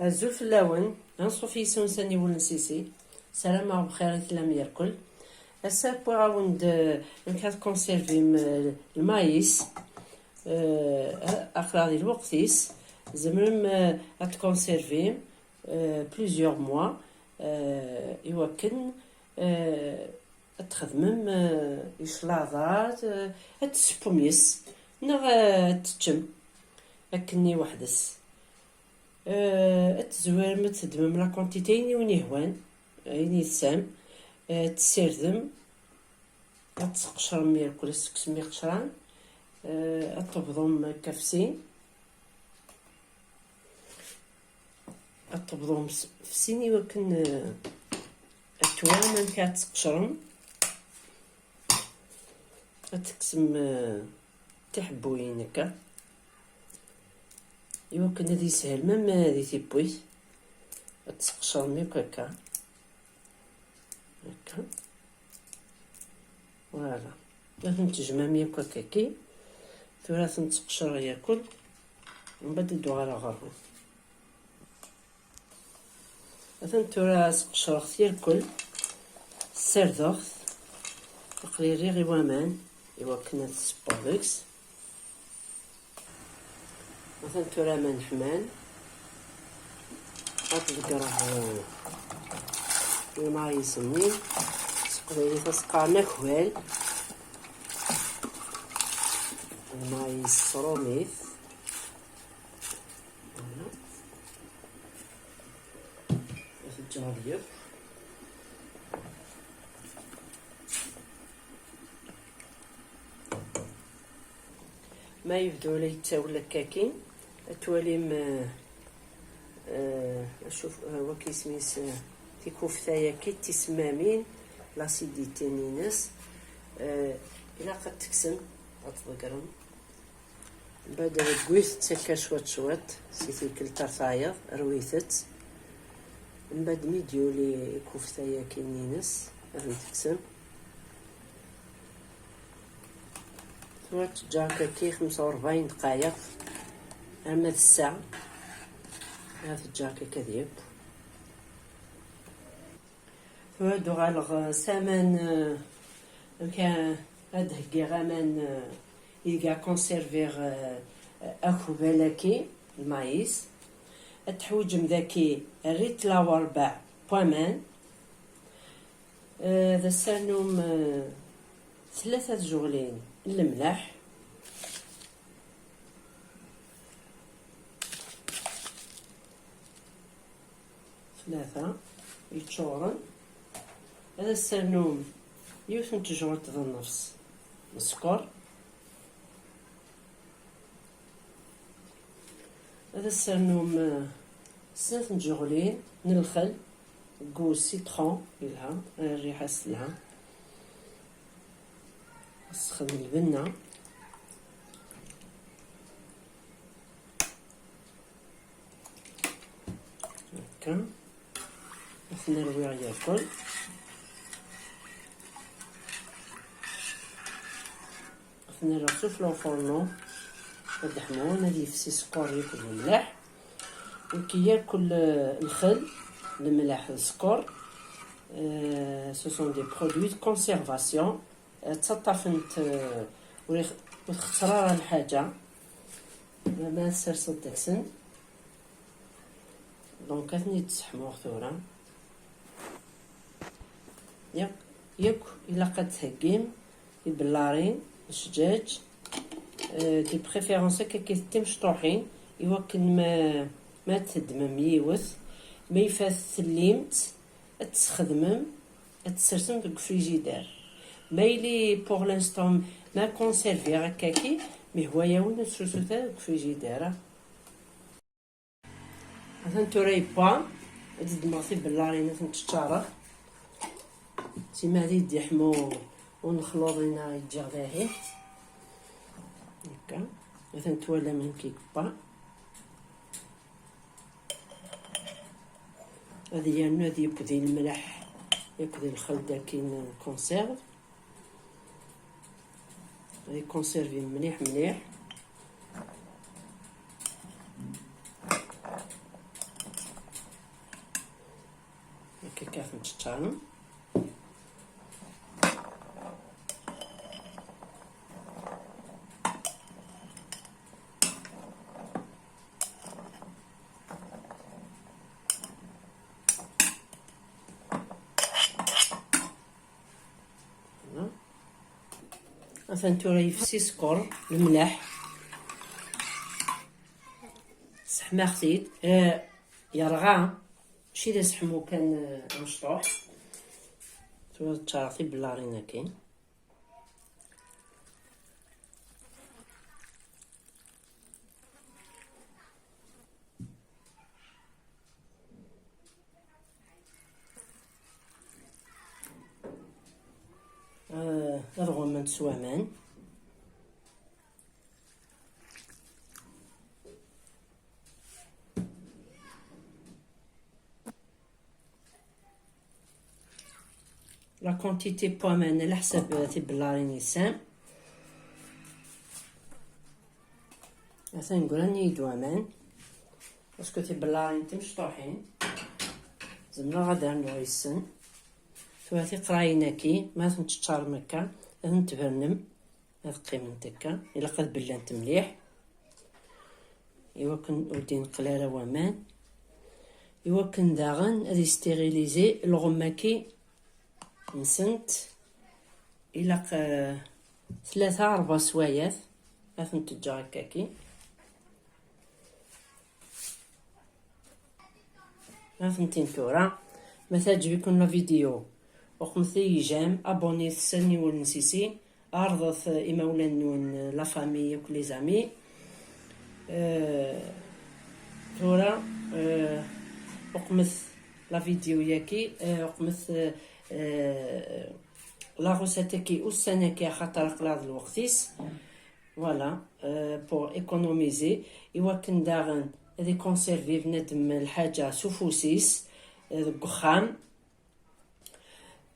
الزول في اللون غنصوفي سونساني ولنسيسي سلامة بخير تلام ياكل هسا بوغاوند نكاد كونسيرفي المايس اخراضي الوقتيس زمرم اتكونسيرفي بليزيوغ موا يوكن تخدمم يشلاضات تسبوميس نغ تتشم اكني وحدس تزوير متدمم لا كونتيتي وين يهوان يني تسام تسيردم تسقشر مير كل سكسمي قشران تبضم كفسين تبضم فسيني وكن التوام من كات تسقشرم تقسم تحبوين هكا يمكن هذه سهل مام هذه تيبويت تسقشر ميك هكا هكا فوالا لازم تجمع ميك هكا كي ثلاث تسقشر ياكل ومن بعد ندو على غرهم مثلا ترى سقشر كثير كل سردوخ تقريري غي وامان إوا كنا تسبوغيكس مثلا ترى من حمان أتذكره المايس منين تقدري تسقى مكوال المايس صروميث الجارية ما يبدو لي تاول كاكين تواليم اشوف هو كيسميس تيكوفتايا كي تسمامين لاسيديتي نينس الى قد تكسم غتذكرهم بعد كويت تسكر شوات سيتي كل ترفايض رويثت من بعد ميديو لي كوفتايا كي نينس غادي تكسم جاكا كي 45 دقائق أما الساعة هذا الجاكا كذيب هادو غالغ سامان كان هادهكي غامان يلقى كونسيرفيغ أكو بلاكي المايس التحوجم ذاكي ريت لاور باع بوامان ذا سانوم 3 جغلين الملح ثلاثة يتشورن هذا السرنوم يوثن تجرد ذا النفس السكر هذا السرنوم 3 جغلين من الخل كوز سيترون لها الريحة سلعة نسخن البنة هكا مثل الربيع ياكل مثل راسو في الفرن هاد حمون هادي يفسي سكر ياكل الملح وكي ياكل الخل الملح السكر سو سون دي برودوي دو كونسيرفاسيون تطفنت وتخترار الحاجة ما سرسل تكسن دونك كاتني تسحمو ثورا ياك إلا قد تهكيم البلارين الشجاج دي بريفيرونس هكا كيتي مشطوحين يوكن ما تهدمم يوث ما يفاث تليمت تخدمم تسرسم في الفريجيدار مايلي بوغ لانستون ما كونسيرفي هكاكي مي هو ياون تسوسوتا الفريجيدار مثلا توري با تزيد مغسي بلارينا تنتشارخ تيما هادي يدي حمو ونخلوضينا يجي غداهي هكا مثلا توالى من كيك با هادي يانو هادي يبدي الملح يبدي الخل داكين كونسيرف هادي كونسيرفي مليح تشارم. مثلا تورا يفسي سكر الملح سحما خديت يرغى ماشي دا سحمو كان مشطوح تورا تشارطي بلارينا كاين الغومان سوامان لا كونتيتي بوامان على حساب تبلارين يسام مثلا نقول راني دوامان باسكو تبلارين تمشطوحين زعما غادا نويسن ثلاثي قرايناكي ما تنتشار مكا نتبرنم هاد قيمة هكا الا قد بلانت مليح ايوا كنودي نقلالة وامان ايوا كنداغن هادي ستيريليزي الغماكي نسنت الى 3-4 سوايات هاث نتجا هكاكي هاث نتين تورا ما تعجبكم لا فيديو وقمتي جيم ابوني تسني والنسيسي عرضت إمولان نون لا فامي وكل زامي تورا وقمت لا فيديو ياكي وقمت لا غوساتكي والسنكي خاطر قلاض الوقتيس فوالا بور ايكونوميزي ايوا كنداغن هادي كونسيرفي بنادم الحاجه سوفوسيس القخام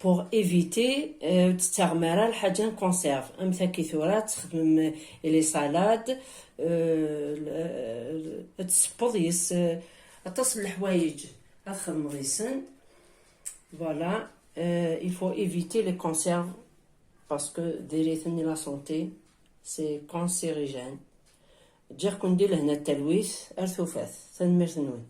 بور ايفيتي تستعمر الحاجه كونسيرف امثال كي ثورا تخدم لي سالاد تسبوديس تصل الحوايج تخدم غيسن فوالا il faut éviter les conserves parce que ديريثني لا سونتي سي كونسيريجين جا كون ندير هنا التلويث ارثوفات تنمير تنوين